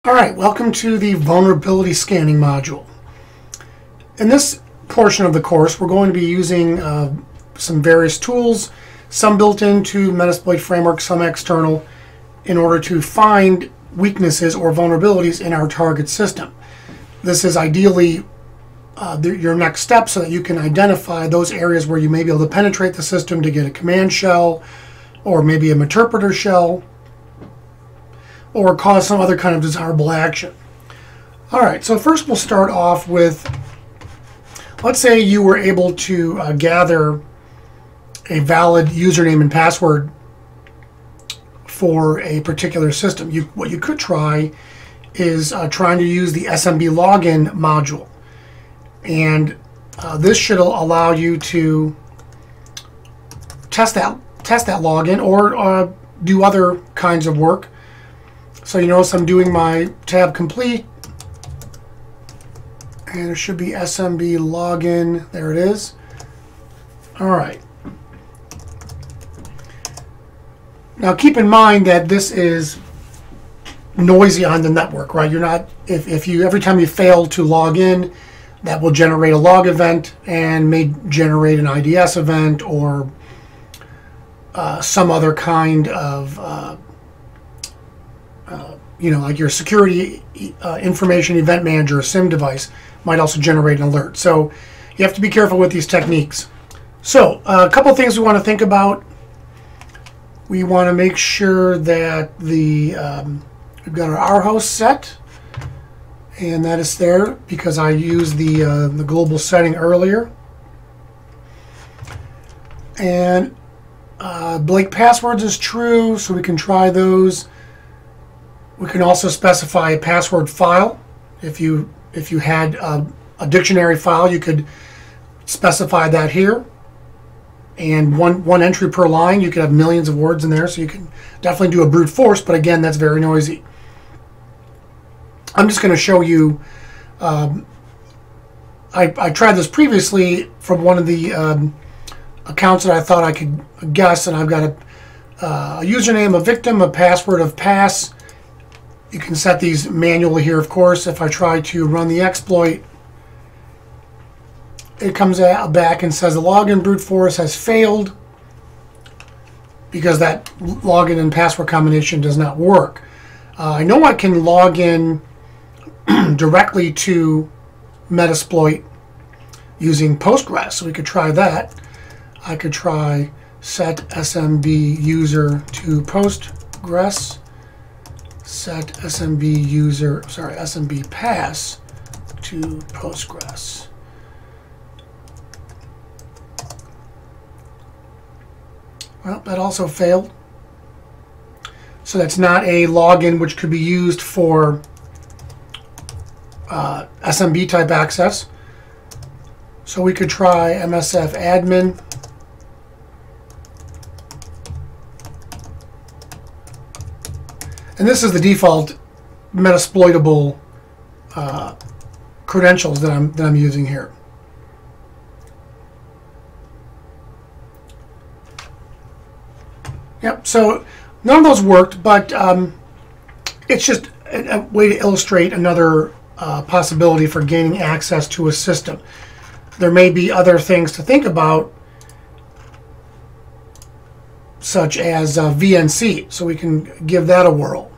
Alright, welcome to the vulnerability scanning module. In this portion of the course, we're going to be using some various tools, some built into Metasploit Framework, some external, in order to find weaknesses or vulnerabilities in our target system. This is ideally your next step so that you can identify those areas where you may be able to penetrate the system to get a command shell or maybe a interpreter shell, or cause some other kind of desirable action. Alright, so first we'll start off with, let's say you were able to gather a valid username and password for a particular system. What you could try is trying to use the SMB login module. And this should allow you to test that login or do other kinds of work. So you notice I'm doing my tab complete, and it should be SMB login. There it is. All right. Now keep in mind that this is noisy on the network, right? You're not, if you every time you fail to log in, that will generate a log event and may generate an IDS event or some other kind of like your security information event manager, SIM device, might also generate an alert. So you have to be careful with these techniques. So a couple of things we want to think about. We want to make sure that we've got our host set, and that is there because I used the global setting earlier. And blank passwords is true, so we can try those. We can also specify a password file. If you had a dictionary file, you could specify that here. And one entry per line. You could have millions of words in there, so you can definitely do a brute force, but again, that's very noisy. I'm just going to show you, I tried this previously from one of the accounts that I thought I could guess, and I've got a username of victim, a password of pass. You can set these manually here, of course. If I try to run the exploit, it comes back and says the login brute force has failed because that login and password combination does not work. I know I can log in directly to Metasploit using Postgres, so we could try that. I could try set SMB user to Postgres, set SMB pass to Postgres. Well, that also failed. So that's not a login which could be used for SMB type access. So we could try MSF admin. And this is the default Metasploitable credentials that I'm using here. Yep. So none of those worked, but it's just a way to illustrate another possibility for gaining access to a system. There may be other things to think about, such as VNC, so we can give that a whirl.